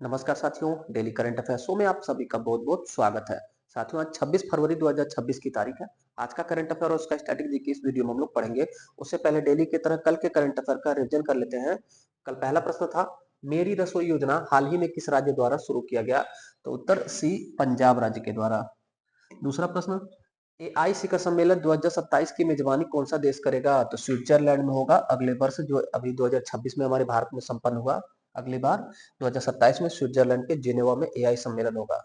नमस्कार साथियों, daily current affair show में आप सभी का बहुत बहुत स्वागत है। साथियों, आज 26 फरवरी 2026 की तारीख है। आज का करंट अफेयर और उसका स्टैटिक जीके इस वीडियो में हम लोग पढ़ेंगे। उससे पहले डेली की तरह कल के करंट अफेयर का रिवीजन कर लेते हैं। कल पहला प्रश्न था, मेरी रसोई योजना हाल ही में किस राज्य द्वारा शुरू किया गया? तो उत्तर सी, पंजाब राज्य के द्वारा। दूसरा प्रश्न, एआई शिखर सम्मेलन 2027 की मेजबानी कौन सा देश करेगा? तो स्विट्जरलैंड में होगा अगले वर्ष, जो अभी 2026 में हमारे भारत में संपन्न हुआ। अगली बार 2027 में स्विट्जरलैंड के जिनेवा में एआई सम्मेलन होगा।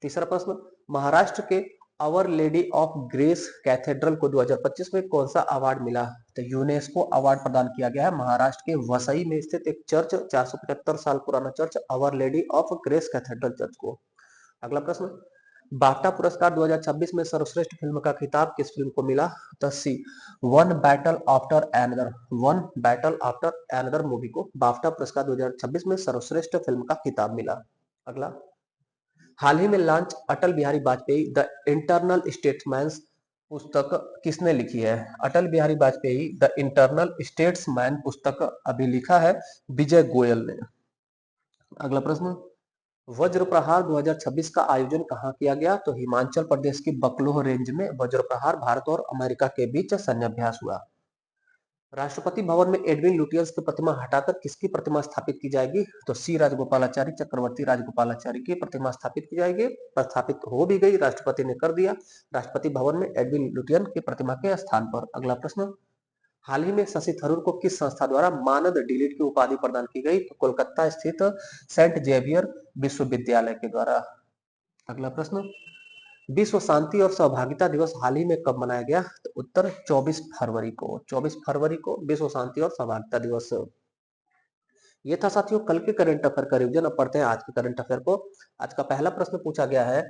तीसरा प्रश्न, महाराष्ट्र के our lady of grace cathedral को 2025 में कौन सा अवार्ड मिला? तो यूनेस्को अवार्ड प्रदान किया गया है महाराष्ट्र के वसई में स्थित एक चर्च, 475 साल पुराना church, our lady of grace cathedral church को। अगला प्रश्न, बाफ्टा पुरस्कार 2026 में सर्वश्रेष्ठ फिल्म का खिताब किस फिल्म को मिला? तो C, one battle after another, one battle after another movie को बाफ्टा पुरस्कार 2026 में सर्वश्रेष्ठ फिल्म का खिताब मिला। अगला, हाल ही में launch Atal Bihari Vajpayee the internal statesman पुस्तक किसने लिखी है? Atal Bihari Vajpayee the internal statesman पुस्तक अभी लिखा है विजय गोयल ने। अगला प्रश्न, वज्र प्रहार 2026 का आयोजन कहाँ किया गया? तो हिमाचल प्रदेश की बकलोह रेंज में वज्र प्रहार भारत और अमेरिका के बीच सैन्य अभ्यास हुआ। राष्ट्रपति भवन में एडविन लुटियंस की प्रतिमा हटाकर किसकी प्रतिमा स्थापित की जाएगी? तो सी, राजगोपालाचारी, चक्रवर्ती राजगोपालाचारी की प्रतिमा स्थापित की जाएगी। प्रस्थापित हो भी गई, राष्ट्रपति ने कर दिया राष्ट्रपति भवन में एडविन लुटियन की प्रतिमा के स्थान पर। अगला प्रश्न, हाल ही में शशि थरूर को किस संस्था द्वारा मानद डिलीट की उपाधि प्रदान की गई? तो कोलकाता स्थित सेंट जेवियर विश्वविद्यालय के द्वारा। अगला प्रश्न, विश्व शांति और सहभागिता दिवस हाल ही में कब मनाया गया? तो उत्तर 24 फरवरी को, 24 फरवरी को विश्व शांति और सहभागिता दिवस। ये था साथियों कल के करंट अफेयर का रिवीजन। अब पढ़ते हैं आज के करंट अफेयर को। आज का पहला प्रश्न पूछा गया है,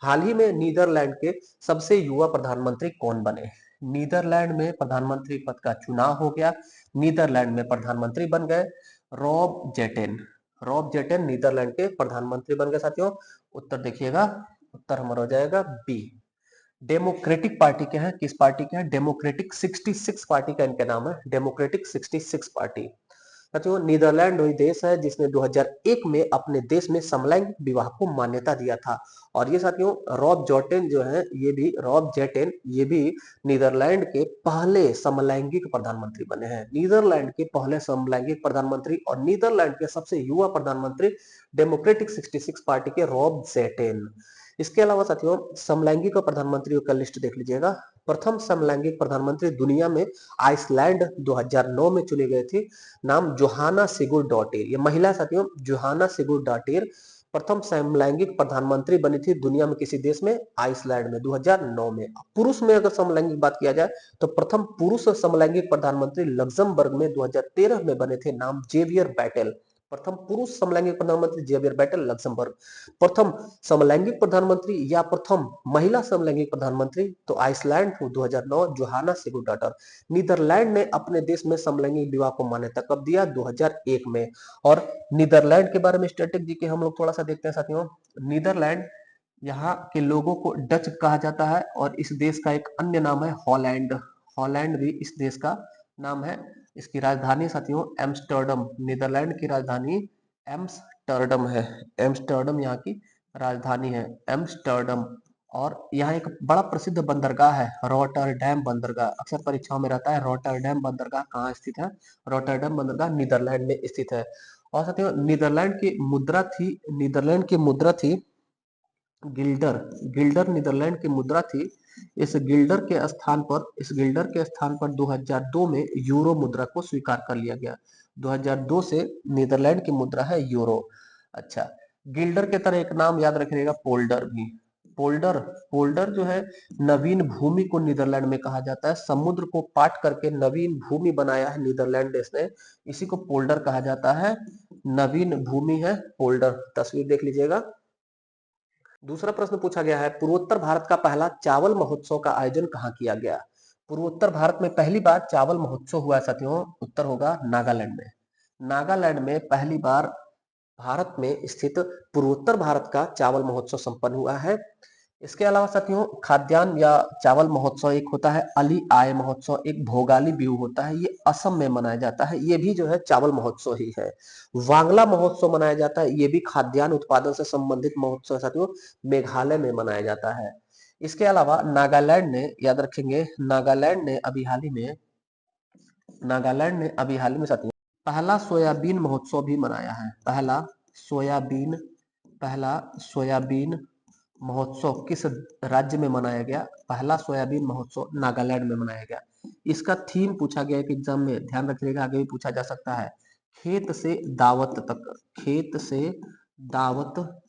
हाल ही में नीदरलैंड के सबसे युवा प्रधानमंत्री कौन बने? नीदरलैंड में प्रधानमंत्री पद का चुनाव हो गया। नीदरलैंड में प्रधानमंत्री बन गए रॉब जेटेन। रॉब जेटेन नीदरलैंड के प्रधानमंत्री बन गए साथियों। उत्तर देखिएगा, उत्तर हमारा हो जाएगा बी। डेमोक्रेटिक पार्टी के हैं, किस पार्टी के हैं? डेमोक्रेटिक 66 पार्टी का इनका नाम है, डेमोक्रेटिक 66 पार्टी। साथियों, नीदरलैंड वही देश है जिसने 2001 में अपने देश में समलैंगिक विवाह को मान्यता दिया था। और ये साथियों रॉब जॉटेन जो है, ये भी रॉब जेटेन, ये भी नीदरलैंड के पहले समलैंगिक प्रधानमंत्री बने हैं। नीदरलैंड के पहले समलैंगिक प्रधानमंत्री और नीदरलैंड के सबसे युवा प्रधानमंत्री डेमोक्रेटिक 66 पार्टी के रॉब जेटेन। इसके अलावा साथियों समलैंगिक प्रधानमंत्रियों का लिस्ट देख लीजिएगा। प्रथम समलैंगिक प्रधानमंत्री दुनिया में आइसलैंड 2009 में चुनी गई थी, नाम जोहाना सिगुरडॉटिर। ये महिला साथियों जोहाना सिगुरडॉटिर प्रथम समलैंगिक प्रधानमंत्री बनी थी दुनिया में किसी देश में? आइसलैंड में 2009 में। पुरुष में अगर समलैंगिक बात किया जाए तो प्रथम पुरुष समलैंगिक प्रधानमंत्री लग्जमबर्ग में 2013 में बने थे, नाम जेवियर बैटेल। प्रथम पुरुष समलैंगिक प्रधानमंत्री जेवियर बैटेल, लग्जमबर्ग। प्रथम समलैंगिक प्रधानमंत्री या प्रथम महिला समलैंगिक प्रधानमंत्री तो आइसलैंड 2009 जोहाना सिगुरडॉटर। नीदरलैंड ने अपने देश में समलैंगिक विवाह को मान्यता कब दिया? 2001 में। और नीदरलैंड के बारे में स्टैटिक जी के हम लोग थोड़ा सा देखते हैं साथियों। नीदरलैंड, यहाँ के लोगों को डच कहा जाता है और इस देश का एक अन्य नाम है हॉलैंड। हॉलैंड भी इस देश का नाम है। इसकी राजधानी साथियों एम्स्टर्डम, नीदरलैंड की राजधानी एम्स्टर्डम है। एम्स्टर्डम यहाँ की राजधानी है, एम्स्टर्डम। और यहाँ एक बड़ा प्रसिद्ध बंदरगाह है, रॉटरडैम बंदरगाह। अक्सर परीक्षाओं में रहता है रॉटरडैम बंदरगाह कहाँ स्थित है? रॉटरडैम बंदरगाह नीदरलैंड में स्थित है। और साथियों नीदरलैंड की मुद्रा थी गिल्डर। गिल्डर नीदरलैंड की मुद्रा थी। इस गिल्डर के स्थान पर 2002 में यूरो मुद्रा को स्वीकार कर लिया गया। 2002 से नीदरलैंड की मुद्रा है यूरो। अच्छा, गिल्डर के तरह एक नाम याद रखिएगा, पोल्डर भी। पोल्डर, पोल्डर जो है नवीन भूमि को नीदरलैंड में कहा जाता है। समुद्र को पाट करके नवीन भूमि बनाया है नीदरलैंड देश ने, इसी को पोल्डर कहा जाता है। नवीन भूमि है पोल्डर, तस्वीर देख लीजिएगा। दूसरा प्रश्न पूछा गया है, पूर्वोत्तर भारत का पहला चावल महोत्सव का आयोजन कहाँ किया गया? पूर्वोत्तर भारत में पहली बार चावल महोत्सव हुआ है साथियों, उत्तर होगा नागालैंड में। नागालैंड में पहली बार भारत में स्थित पूर्वोत्तर भारत का चावल महोत्सव संपन्न हुआ है। इसके अलावा साथियों खाद्यान्न या चावल महोत्सव एक होता है, अली आय महोत्सव, एक भोगाली बिहू होता है, ये असम में मनाया जाता है, ये भी जो है चावल महोत्सव ही है। वांगला महोत्सव मनाया जाता है, ये भी खाद्यान्न उत्पादन से संबंधित महोत्सव साथियों, मेघालय में मनाया जाता है। इसके अलावा नागालैंड ने, याद रखेंगे, नागालैंड ने अभी हाल ही में साथियों पहला सोयाबीन महोत्सव भी मनाया है। पहला सोयाबीन महोत्सव किस राज्य में मनाया गया? पहला सोयाबीन महोत्सव नागालैंड में मनाया गया। इसका थीम पूछा गया एक एग्जाम में, ध्यान रखिएगा, आगे भी पूछा जा सकता है। खेत से दावत तक, खेत से दावत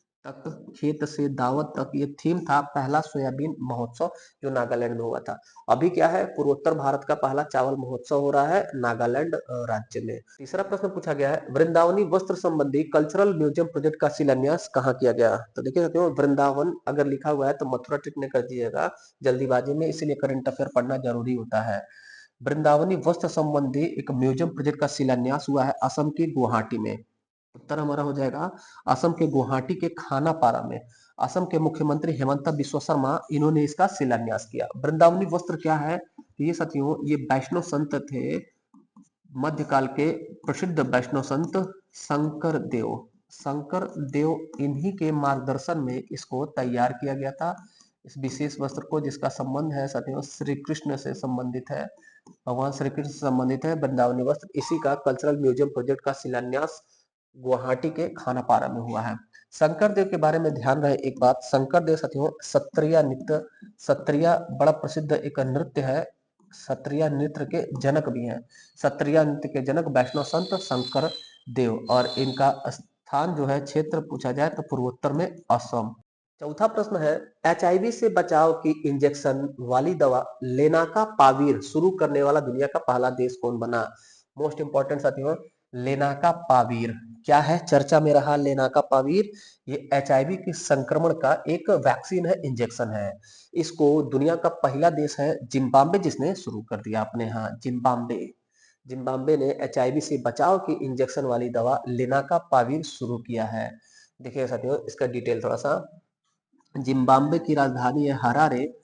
खेत से दावत तक, ये थीम था पहला सोयाबीन महोत्सव जो नागालैंड में हुआ था। अभी क्या है, पूर्वोत्तर भारत का पहला चावल महोत्सव हो रहा है नागालैंड राज्य में। तीसरा प्रश्न पूछा गया है, वृंदावनी वस्त्र संबंधी कल्चरल म्यूजियम प्रोजेक्ट का शिलान्यास कहाँ किया गया? तो देखिए साथियों, वृंदावन अगर लिखा हुआ है तो मथुरा टिक ने कर दीजिएगा जल्दीबाजी में, इसीलिए करंट अफेयर पढ़ना जरूरी होता है। वृंदावनी वस्त्र संबंधी एक म्यूजियम प्रोजेक्ट का शिलान्यास हुआ है असम की गुवाहाटी में। उत्तर हमारा हो जाएगा असम के गुवाहाटी के खानापारा में। असम के मुख्यमंत्री हेमंत बिस्वा शर्मा, इन्होंने इसका शिलान्यास किया। वृंदावनी वस्त्र क्या है? तो ये साथियों, ये वैष्णव संत थे, मध्यकाल के प्रसिद्ध वैष्णव संत शंकर देव, इन्हीं के मार्गदर्शन में इसको तैयार किया गया था, इस विशेष वस्त्र को, जिसका संबंध है साथियों श्री कृष्ण से संबंधित है, भगवान श्री कृष्ण से संबंधित है वृंदावनी वस्त्र। इसी का कल्चरल म्यूजियम प्रोजेक्ट का शिलान्यास गुवाहाटी के खानापारा में हुआ है। शंकर देव के बारे में ध्यान रहे एक बात, शंकर देव साथियों सत्रिया बड़ा प्रसिद्ध एक नृत्य है, सत्रिया नृत्य के जनक भी हैं। सत्रिया नृत्य के जनक वैष्णव संत शंकर देव, और इनका स्थान जो है, क्षेत्र पूछा जाए तो पूर्वोत्तर में असम। चौथा प्रश्न है, एचआईवी से बचाव की इंजेक्शन वाली दवा लेनाका पावीर शुरू करने वाला दुनिया का पहला देश कौन बना? मोस्ट इंपॉर्टेंट साथियों, लेनाका पावीर क्या है, चर्चा में रहा लेनाका पावीर। ये एचआईवी के संक्रमण का एक वैक्सीन है, इंजेक्शन है। इसको दुनिया का पहला देश है जिम्बाब्वे जिसने शुरू कर दिया अपने यहाँ, जिम्बाब्वे ने एचआईवी से बचाव की इंजेक्शन वाली दवा लेनाका पावीर शुरू किया है। देखिए साथियों, इसका डिटेल थोड़ा सा, जिम्बाब्वे की राजधानी है हरारे,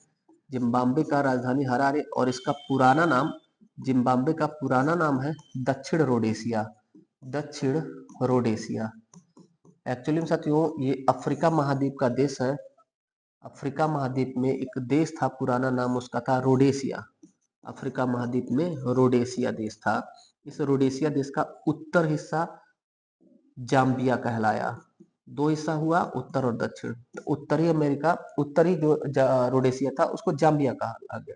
जिम्बाब्वे का राजधानी हरारे, और इसका पुराना नाम, जिम्बाब्वे का पुराना नाम है दक्षिण रोडेशिया, दक्षिण रोडेशिया। एक्चुअली में साथियों, ये अफ्रीका महाद्वीप का देश है। अफ्रीका महाद्वीप में एक देश था, पुराना नाम उसका था रोडेशिया। अफ्रीका महाद्वीप में रोडेशिया देश था। इस रोडेशिया देश का उत्तर हिस्सा जाम्बिया कहलाया। दो हिस्सा हुआ, उत्तर और दक्षिण। तो उत्तरी अमेरिका, उत्तरी जो रोडेशिया था उसको जाम्बिया कहा गया,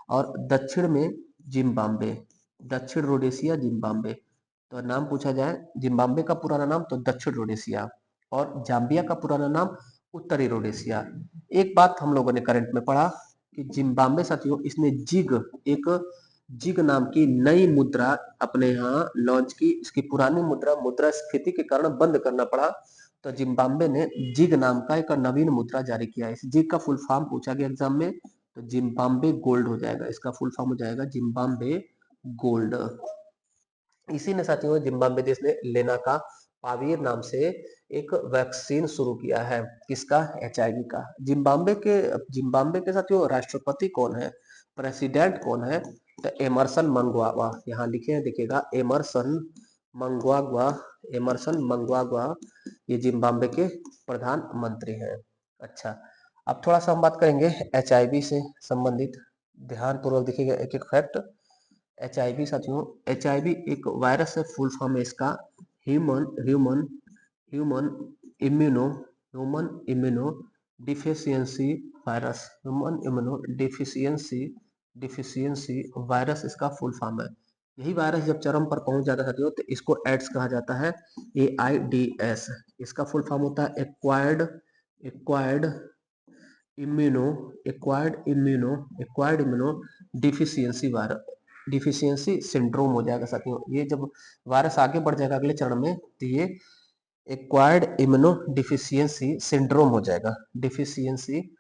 और दक्षिण में जिम्बाब्वे, दक्षिण रोडेशिया जिम्बाब्वे। तो नाम पूछा जाए, जिम्बाब्वे का पुराना नाम तो दक्षिण रोडेशिया, और जाम्बिया का पुराना नाम उत्तरी रोडेशिया। एक बात हम लोगों ने करंट में पढ़ा कि जिम्बाब्वे साथियों, इसने जिग नाम की नई मुद्रा अपने यहाँ लॉन्च की। इसकी पुरानी मुद्रास्फीति के कारण बंद करना पड़ा, तो जिम्बाब्वे ने जिग नाम का एक नवीन मुद्रा जारी किया। इस जिग का फुल फॉर्म पूछा गया एग्जाम में, तो जिम्बाब्वे गोल्ड हो जाएगा, इसका फुल फॉर्म हो जाएगा जिम्बाब्वे गोल्ड। इसी ने साथियों, जिम्बाब्वे देश ने लेनाका पावीर नाम से एक वैक्सीन शुरू किया है, किसका? एचआईवी का। जिम्बाब्वे के साथियों राष्ट्रपति कौन है, प्रेसिडेंट कौन है? तो एमरसन मंगवावा, यहाँ लिखे हैं देखिएगा, एमरसन मंगवावा, ये जिम्बाब्वे के प्रधानमंत्री हैं। अच्छा, अब थोड़ा सा हम बात करेंगे एचआईवी से संबंधित, ध्यान पूर्वक देखिएगा एक एक फैक्ट। एचआईवी साथियों, एचआईवी एक वायरस है, फुल फॉर्म है इसका human human immuno deficiency virus, human immuno deficiency virus इसका फुल फॉर्म है। यही वायरस जब चरम पर पहुंच जाता है साथियों, तो इसको एड्स कहा जाता है, AIDS। इसका फुल फॉर्म होता है एक्वायर्ड इम्यूनो डिफिशियंसी सिंड्रोम हो जाएगा साथियों। ये जब वायरस आगे बढ़ जाएगा अगले चरण में, तो ये एक्वायर्ड इम्यूनो डिफिशियंसी सिंड्रोम हो जाएगा, डिफिशियंसी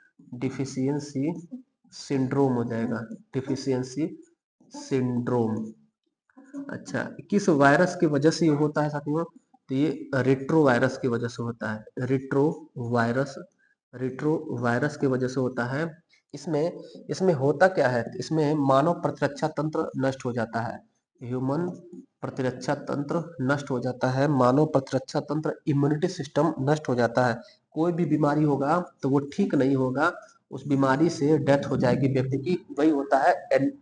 सिंड्रोम हो जाएगा, डिफिशियंसी सिंड्रोम। अच्छा, किस वायरस की वजह से ये होता है साथियों? तो ये रेट्रो वायरस की वजह से होता है, रेट्रो वायरस रिट्रोवायरस की वजह से होता है। इसमें इसमें होता क्या है, इसमें मानव प्रतिरक्षा तंत्र नष्ट हो जाता है। ह्यूमन प्रतिरक्षा तंत्र नष्ट हो जाता है, मानव प्रतिरक्षा तंत्र इम्यूनिटी सिस्टम नष्ट हो जाता है। कोई भी बीमारी होगा तो वो ठीक नहीं होगा, उस बीमारी से डेथ हो जाएगी व्यक्ति की, वही होता है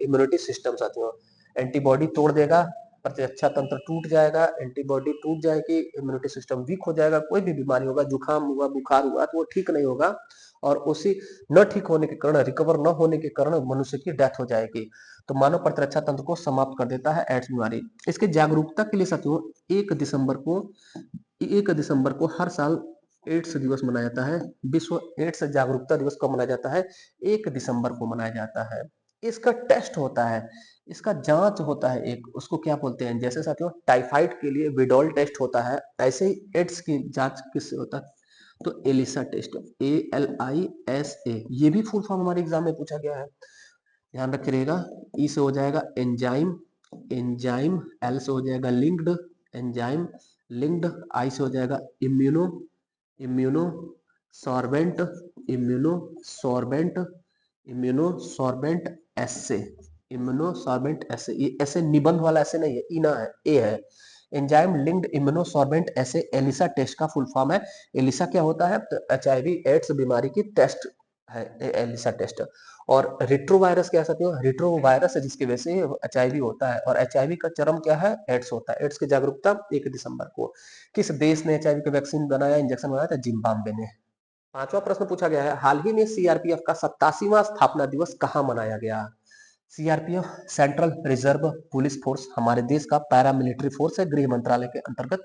इम्यूनिटी सिस्टम साथियों। एंटीबॉडी तोड़ देगा, प्रतिरक्षा तंत्र टूट जाएगा, एंटीबॉडी टूट जाएगी, इम्यूनिटी सिस्टम वीक हो जाएगा। कोई भी बीमारी होगा, जुकाम हुआ, बुखार हुआ, तो वो ठीक नहीं होगा और उसी न ठीक होने के कारण, रिकवर न होने के कारण मनुष्य की डेथ हो जाएगी। तो मानव प्रतिरक्षा तंत्र को समाप्त कर देता है एड्स बीमारी। इसके जागरूकता के लिए साथियों 1 दिसंबर को हर साल एड्स दिवस मनाया जाता है। विश्व एड्स जागरूकता दिवस कब मनाया जाता है? 1 दिसंबर को मनाया जाता है। इसका टेस्ट होता है, इसका जांच होता है, एक उसको क्या बोलते हैं, जैसे साथियों टाइफाइड के लिए विडोल टेस्ट होता है, ऐसे ही एड्स की जांच किससे होता है? तो एलिसा टेस्ट, ALISA, ये भी फुल फॉर्म हमारे एग्जाम में पूछा गया है, ध्यान रखिएगा। ई से हो जाएगा एंजाइम, एंजाइम, एल से हो जाएगा लिंक्ड, एंजाइम लिंक्ड, आई से हो जाएगा immuno, immunosorbent, immunosorbent, immunosorbent assay, immunosorbent assay, ये ऐसे निबंध वाला ऐसे नहीं है, इना है, ए है। एंजाइम लिंक्ड इम्यूनो सॉर्बेंट ऐसे एलिसा टेस्ट का फुल फॉर्म है। एलिसा क्या होता है? तो HIV एड्स बीमारी की टेस्ट है एलिसा टेस्ट। और रिट्रोवायरस क्या सकते हो? रिट्रोवायरस है जिसकी वजह से HIV होता है, और HIV का चरम क्या है? एड्स होता है। एड्स की जागरूकता 1 दिसंबर को। किस देश ने HIV का वैक्सीन बनाया, इंजेक्शन बनाया था? जिम्बाब्वे ने। पांचवा प्रश्न पूछा गया है, हाल ही में CRPF का 87वां स्थापना दिवस कहाँ मनाया गया? CRPF central reserve police force हमारे देश का पैरामिलिट्री फोर्स है, गृह मंत्रालय के अंतर्गत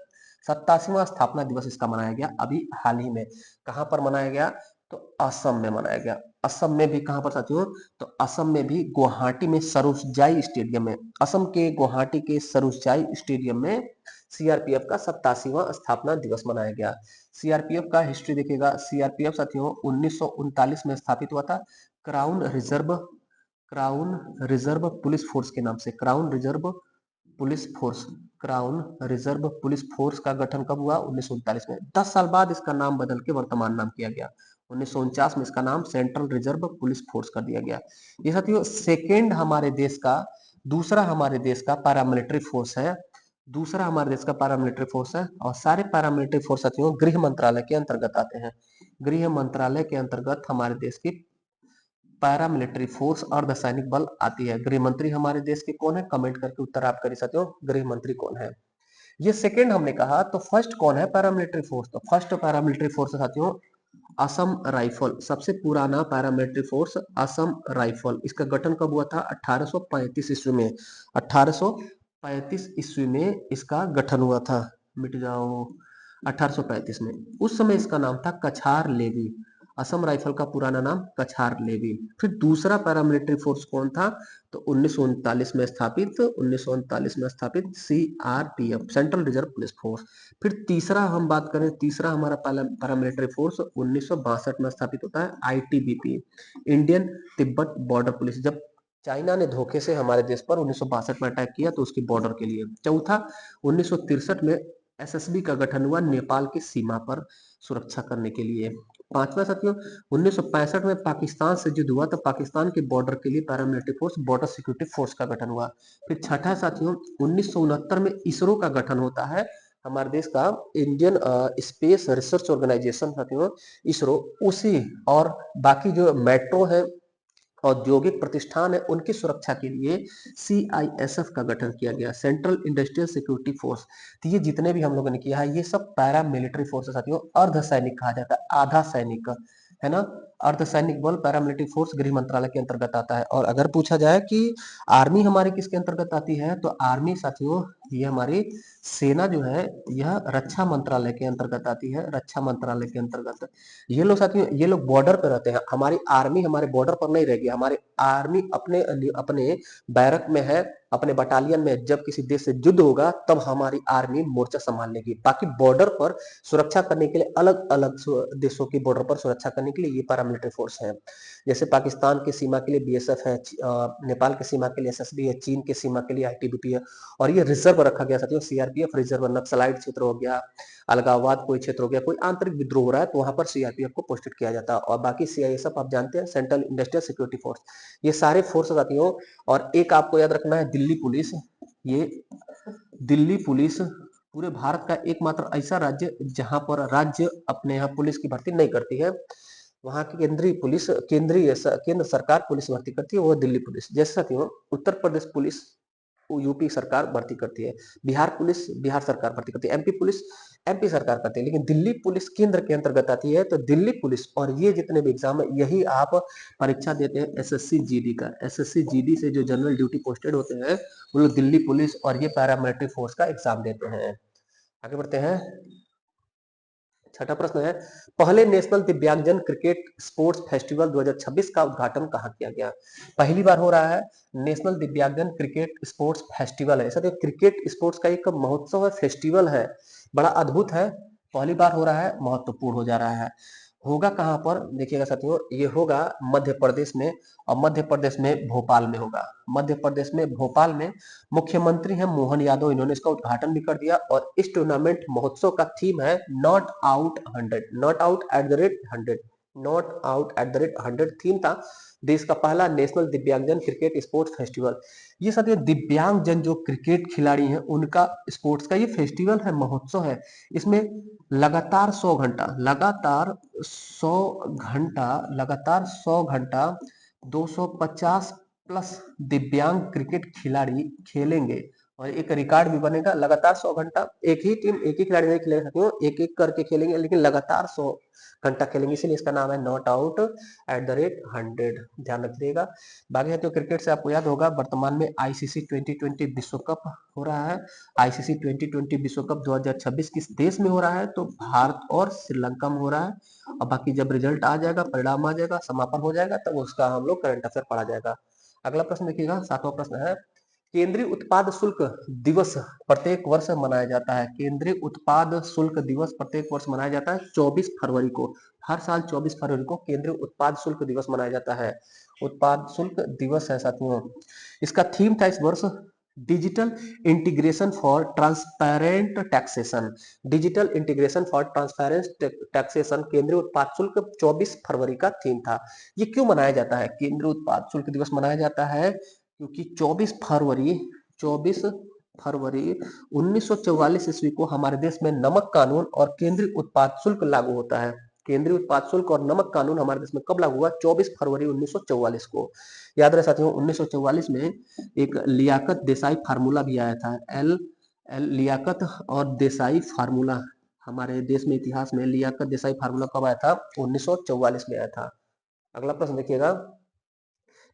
87वां स्थापना दिवस इसका मनाया गया अभी हाल ही में। कहां पर मनाया गया? तो असम में मनाया गया। असम में भी कहां पर साथियों? तो असम में भी गुवाहाटी में सरुसजाई स्टेडियम में, असम के गुवाहाटी के सरुसजाई स्टेडियम में CRPF का 87वां स्थापना दिवस मनाया गया। CRPF का हिस्ट्री देखिएगा। CRPF साथियों 1939 में स्थापित हुआ था, crown reserve, crown reserve police force के नाम से, crown reserve police force, crown reserve police force का गठन कब हुआ? 1939 में। 10 साल बाद इसका नाम बदल के वर्तमान नाम किया गया। 1949 में इसका नाम सेंट्रल रिजर्व पुलिस फोर्स कर दिया गया। ये साथियों सेकेंड हमारे देश का, दूसरा हमारे देश का पैरामिलिट्री फोर्स है, दूसरा हमारे देश का पैरामिलिट्री फोर्स है। और सारे पैरामिलिट्री फोर्स साथियों गृह मंत्रालय के अंतर्गत आते हैं। गृह मंत्रालय के अंतर्गत हमारे देश की पैरामिलिट्री फोर्स अर्धसैनिक बल आती है। गृह मंत्री हमारे देश के कौन है? कमेंट करके उत्तर आप करिए साथियों, गृह मंत्री कौन है? ये सेकंड हमने कहा, तो फर्स्ट कौन है पैरामिलिट्री फोर्स? तो फर्स्ट पैरामिलिट्री फोर्स साथियों असम राइफल, सबसे पुराना पैरामिलिट्री फोर्स असम राइफल। इसका गठन कब हुआ था? 1835 ईस्वी में, 1835 ईस्वी में इसका गठन हुआ था। मिट जाओ, 1835 में। उस समय इसका नाम था कछार लेवी। असम राइफल का पुराना नाम कछार लेवी। फिर दूसरा पैरामिलिट्री फोर्स कौन था? तो 1939 में स्थापित, 1939 में स्थापित CRPF central reserve police force. फिर तीसरा हम बात करें, तीसरा हमारा पैरामिलिट्री फोर्स 1962 में स्थापित होता है ITBP, Indian Tibet border police. जब चाइना ने धोखे से हमारे देश पर 1962 में अटैक किया तो उसकी बॉर्डर के लिए। चौथा 1963 में SSB का गठन हुआ नेपाल की सीमा पर सुरक्षा करने के लिए। पांचवा साथियों 1965 में पाकिस्तान से युद्ध हुआ तो पाकिस्तान के बॉर्डर के लिए paramilitary force border security force का गठन हुआ। फिर छठा साथियों 1969 में इसरो का गठन होता है, हमारे देश का इंडियन स्पेस रिसर्च ऑर्गेनाइजेशन साथियों इसरो। उसी और बाकी जो मेट्रो है, औद्योगिक प्रतिष्ठान है, उनकी सुरक्षा के लिए CISF का गठन किया गया, सेंट्रल इंडस्ट्रियल सिक्योरिटी फोर्स। तो ये जितने भी हम लोगों ने किया है ये सब पैरा मिलिट्री फोर्स साथियों, अर्ध सैनिक कहा जाता है, आधा सैनिक है ना। अर्धसैनिक बल पैरामिलिट्री फोर्स गृह मंत्रालय के अंतर्गत आता है। और अगर पूछा जाए कि आर्मी हमारी किसके अंतर्गत आती है, तो आर्मी साथियों ये हमारी सेना जो है यह रक्षा मंत्रालय के अंतर्गत आती है, रक्षा मंत्रालय के अंतर्गत। ये लोग साथियों ये लोग बॉर्डर पर रहते हैं, हमारी आर्मी हमारे बॉर्डर पर नहीं रहेगी, हमारी आर्मी अपने अपने बैरक में है, अपने बटालियन में। जब किसी देश से युद्ध होगा तब हमारी आर्मी मोर्चा संभाल लेगी। बाकी बॉर्डर पर सुरक्षा करने के लिए अलग अलग देशों की बॉर्डर पर सुरक्षा करने के लिए ये पैरामिलिट्री फोर्स है। जैसे पाकिस्तान की सीमा के लिए BSF है, नेपाल की सीमा के लिए SSB है, चीन की सीमा के लिए ITBP है। और ये रिजर्व रिजर्व रखा गया साथियों, सीआरपीएफ रिजर्व, नक्सलाइट क्षेत्र हो गया, अलगाववाद कोई क्षेत्र हो गया, कोई आंतरिक विद्रोह हो रहा है तो वहां पर सीआरपीएफ को पोस्टेड किया जाता है। और बाकी सीआईएसएफ आप जानते हैं, सेंट्रल इंडस्ट्रियल सिक्योरिटी फोर्स, ये सारे फोर्स साथियों। और एक आपको याद रखना है दिल्ली पुलिस, ये दिल्ली पुलिस पूरे भारत का एकमात्र ऐसा राज्य जहां पर राज्य अपने यहाँ पुलिस की भर्ती नहीं करती है, वहां की केंद्रीय पुलिस, केंद्र सरकार पुलिस भर्ती करती है, वो दिल्ली पुलिस। जैसे साथियों उत्तर प्रदेश पुलिस यूपी सरकार भर्ती करती है, बिहार पुलिस बिहार सरकार भर्ती करती है, एमपी पुलिस एमपी सरकार करती है, लेकिन दिल्ली पुलिस केंद्र के अंतर्गत आती है। तो दिल्ली पुलिस और ये जितने भी एग्जाम है यही आप परीक्षा देते हैं एसएससी जीडी का। एसएससी जीडी से जो जनरल ड्यूटी पोस्टेड होते हैं वो लोग दिल्ली पुलिस और ये पैरामिलिट्री फोर्स का एग्जाम देते हैं। आगे बढ़ते हैं। छठा प्रश्न है, पहले नेशनल दिव्यांगजन क्रिकेट स्पोर्ट्स फेस्टिवल 2026 का उद्घाटन कहाँ किया गया? पहली बार हो रहा है नेशनल दिव्यांगजन क्रिकेट स्पोर्ट्स फेस्टिवल है, ऐसा तो क्रिकेट स्पोर्ट्स का एक महोत्सव है, फेस्टिवल है, बड़ा अद्भुत है, पहली बार हो रहा है, महत्वपूर्ण हो जा रहा है। होगा कहाँ पर देखिएगा साथियों, ये होगा मध्य प्रदेश में, और मध्य प्रदेश में भोपाल में होगा। मध्य प्रदेश में भोपाल में मुख्यमंत्री हैं मोहन यादव, इन्होंने इसका उद्घाटन भी कर दिया। और इस टूर्नामेंट महोत्सव का थीम है not out 100, not out at the rate 100, not out at the rate 100 theme था। देश का पहला नेशनल दिव्यांगजन क्रिकेट स्पोर्ट्स फेस्टिवल। ये साथियों दिव्यांगजन जो क्रिकेट खिलाड़ी हैं उनका स्पोर्ट्स का ये फेस्टिवल है, महोत्सव है। इसमें लगातार 100 घंटा, लगातार 100 घंटा 250 प्लस दिव्यांग क्रिकेट खिलाड़ी खेलेंगे। और एक रिकॉर्ड भी बनेगा, लगातार 100 घंटा, एक ही टीम एक ही खिलाड़ी नहीं खेलेगा साथियों, एक एक करके खेलेंगे, लेकिन लगातार 100 घंटा खेलेंगे, इसीलिए इसका नाम है not out at the rate 100, ध्यान रखिएगा। बाकी साथियों क्रिकेट से आपको याद होगा वर्तमान में आईसीसी 2020 विश्व कप हो रहा है। आईसीसी 2020 विश्व कप 2026 किस देश में हो रहा है? तो भारत और श्रीलंका में हो रहा है। और बाकी जब रिजल्ट आ जाएगा, परिणाम आ जाएगा, समापन हो जाएगा, तब उसका हम लोग करंट अफेयर पढ़ा जाएगा। अगला प्रश्न देखिएगा, सातवां प्रश्न है, केंद्रीय उत्पाद शुल्क दिवस प्रत्येक वर्ष मनाया जाता है। केंद्रीय उत्पाद शुल्क दिवस प्रत्येक वर्ष मनाया जाता है 24 फरवरी को। हर साल 24 फरवरी को केंद्रीय उत्पाद शुल्क दिवस मनाया जाता है। उत्पाद शुल्क दिवस है साथियों। इसका थीम था इस वर्ष digital integration for transparent taxation. Digital integration for transparent taxation केंद्रीय उत्पाद शुल्क 24 फरवरी का थीम था। ये क्यों मनाया जाता है? केंद्रीय उत्पाद शुल्क दिवस मनाया जाता है क्योंकि 24 फरवरी 1944 ईस्वी को हमारे देश में नमक कानून और केंद्रीय उत्पाद शुल्क लागू होता है। केंद्रीय उत्पाद शुल्क और नमक कानून हमारे देश में कब लागू हुआ? 24 फरवरी 1944 को। याद रहे साथियों 1944 में एक लियाकत देसाई फार्मूला भी आया था। एल लियाकत और देसाई फार्मूला, हमारे देश में इतिहास में लियाकत देसाई फार्मूला कब आया था? 1944 में आया था। अगला प्रश्न देखिएगा,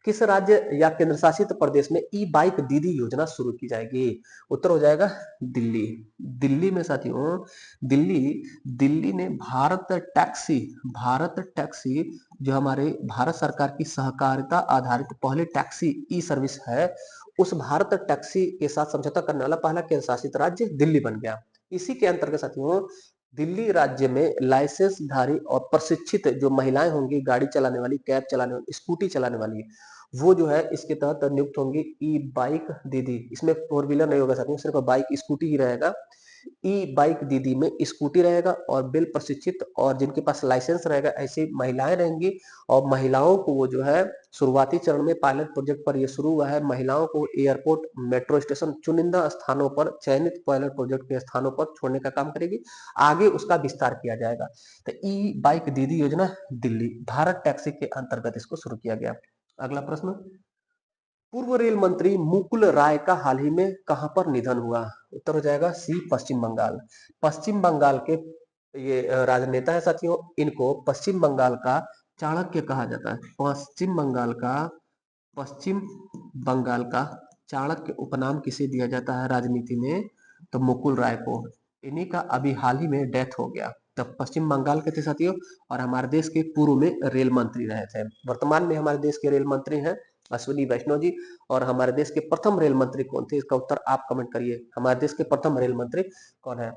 किस राज्य या केंद्र शासित प्रदेश में ई बाइक दीदी योजना शुरू की जाएगी? उत्तर हो जाएगा दिल्ली। दिल्ली में साथियों, दिल्ली ने भारत टैक्सी जो हमारे भारत सरकार की सहकारिता आधारित पहले टैक्सी ई सर्विस है, उस भारत टैक्सी के साथ समझौता करने वाला पहला केंद्र शासित राज्य दिल्ली बन गया। इसी के अंतर्गत साथियों दिल्ली राज्य में लाइसेंसधारी और प्रशिक्षित जो महिलाएं होंगी, गाड़ी चलाने वाली, कैब चलाने वाली, स्कूटी चलाने वाली, वो जो है इसके तहत नियुक्त होंगी ई बाइक दीदी। इसमें फोर व्हीलर नहीं होगा साथियों, सिर्फ बाइक स्कूटी ही रहेगा। ई बाइक दीदी में स्कूटी रहेगा और बिल प्रशिक्षित और जिनके पास लाइसेंस रहेगा ऐसी महिलाएं रहेंगी। और महिलाओं को वो जो है शुरुआती चरण में पायलट प्रोजेक्ट पर ये शुरू हुआ है, महिलाओं को एयरपोर्ट, मेट्रो स्टेशन, चुनिंदा स्थानों पर, चयनित पायलट प्रोजेक्ट के स्थानों पर छोड़ने का काम करेगी। आगे उसका विस्तार किया जाएगा। तो ई बाइक दीदी योजना दिल्ली भारत टैक्सी के अंतर्गत इसको शुरू किया गया। अगला प्रश्न, पूर्व रेल मंत्री मुकुल राय का हाल ही में कहां पर निधन हुआ? उत्तर हो जाएगा सी, पश्चिम बंगाल। पश्चिम बंगाल के ये राजनेता है साथियों, इनको पश्चिम बंगाल का चाणक्य कहा जाता है। पश्चिम बंगाल का चाणक्य उपनाम किसे दिया जाता है राजनीति में? तो मुकुल राय को। इन्हीं का अभी हाल ही में डेथ हो गया। तब पश्चिम बंगाल के थे साथियों और हमारे देश के पूर्व में रेल मंत्री रहे थे। वर्तमान में हमारे देश के रेल मंत्री हैं अश्विनी वैष्णव जी। और हमारे देश के प्रथम रेल मंत्री कौन थे? इसका उत्तर आप कमेंट करिए, हमारे देश के प्रथम रेल मंत्री कौन है?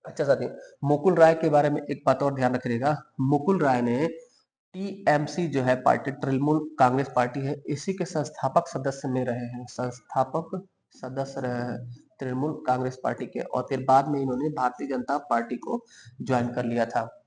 अच्छा साथी, मुकुल राय के बारे में एक बात और ध्यान रखिएगा, मुकुल राय ने टीएमसी जो है पार्टी, तृणमूल कांग्रेस पार्टी है, इसी के संस्थापक सदस्य में रहे हैं, संस्थापक सदस्य रहे हैं। तृणमूल कांग्रेस पार्टी के, और फिर बाद में इन्होंने भारतीय जनता पार्टी को ज्वाइन कर लिया था।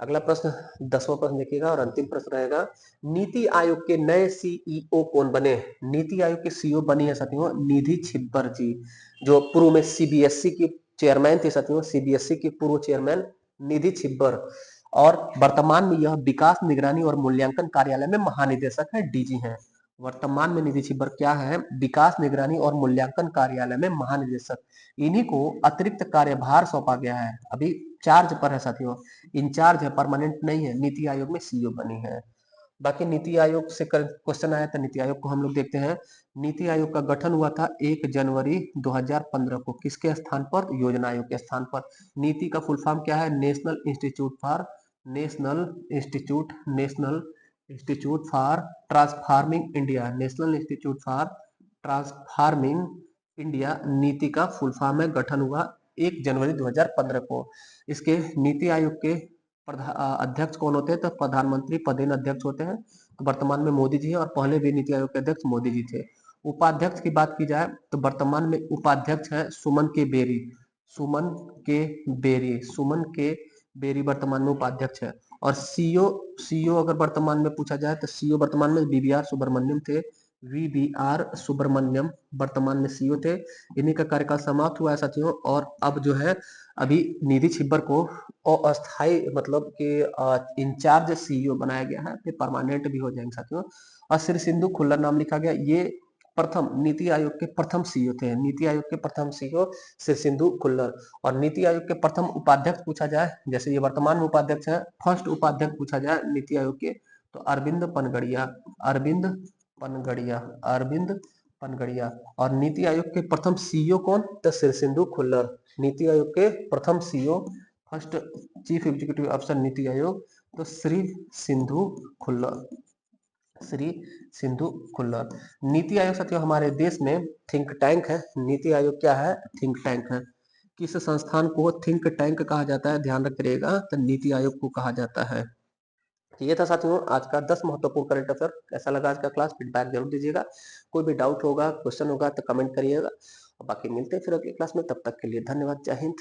अगला प्रश्न 10वां प्रश्न देखिएगा और अंतिम प्रश्न रहेगा, नीति आयोग के नए सीईओ कौन बने? नीति आयोग के सीईओ बनी है साथियों निधि छिब्बर जी, जो पूर्व में सीबीएसई की चेयरमैन थी साथियों, सीबीएसई की पूर्व चेयरमैन निधि छिब्बर, और वर्तमान में यह विकास निगरानी और मूल्यांकन कार्यालय में महानिदेशक है, डीजी हैं। वर्तमान में निधि छिब्बर क्या है? विकास निगरानी और मूल्यांकन कार्यालय में महानिदेशक। इन्हीं को अतिरिक्त कार्यभार सौंपा गया है, अभी चार्ज पर है साथियों, इंचार्ज है, परमानेंट नहीं है, नीति आयोग में सीईओ बनी है। बाकी नीति आयोग से क्वेश्चन आया था, नीति आयोग को हम लोग देखते हैं। नीति आयोग का गठन हुआ था 1 जनवरी 2015 को, किसके स्थान पर? योजना आयोग के स्थान पर। नीति का फुल फॉर्म क्या है? National institute for transforming India, national institute for transforming India नीति का फुल फॉर्म है। गठन हुआ 1 जनवरी 2015 को। इसके नीति आयोग के अध्यक्ष कौन होते हैं? तो प्रधानमंत्री पदेन अध्यक्ष होते हैं। तो वर्तमान में मोदी जी हैं, और पहले भी नीति आयोग के अध्यक्ष मोदी जी थे। उपाध्यक्ष की बात की जाए तो वर्तमान में उपाध्यक्ष है सुमन के बेरी, सुमन के बेरी वर्तमान में उपाध्यक्ष है। और सीईओ अगर वर्तमान में पूछा जाए तो सीईओ वर्तमान में वीवीआर सुब्रमण्यम थे, वीवीआर सुब्रमण्यम वर्तमान में सीईओ थे। इन्हीं का कार्यकाल समाप्त हुआ है साथियों, और अब जो है अभी निधि छिब्बर को अस्थायी मतलब कि इंचार्ज सीईओ बनाया गया है, फिर परमानेंट भी हो जाएंगे साथियों। और श्री सिंधु खुल्लर नाम लिखा गया, ये प्रथम नीति आयोग के प्रथम सीईओ थे, नीति आयोग के प्रथम सीईओ श्री सिंधु खुल्लर। और नीति आयोग के प्रथम उपाध्यक्ष पूछा जाए, जैसे ये वर्तमान में उपाध्यक्ष है, फर्स्ट उपाध्यक्ष पूछा जाए नीति आयोग के तो अरविंद पनगड़िया। और नीति आयोग के प्रथम सीईओ कौन? तो श्री सिंधु खुल्लर। नीति आयोग के प्रथम CEO, first chief executive officer NITI Aayog, तो श्री सिंधु खुल्लर। नीति आयोग साथियों हमारे देश में थिंक टैंक है। नीति आयोग क्या है? थिंक टैंक है। किस संस्थान को थिंक टैंक कहा जाता है? ध्यान रखिएगा, तो नीति आयोग को कहा जाता है। ये था साथियों आज का 10 महत्वपूर्ण करंट अफेयर। कैसा लगा आज का क्लास? फीडबैक जरूर दीजिएगा। कोई भी डाउट होगा, क्वेश्चन होगा तो कमेंट करिएगा। बाकी मिलते हैं फिर अगली क्लास में, तब तक के लिए धन्यवाद। जय हिंद।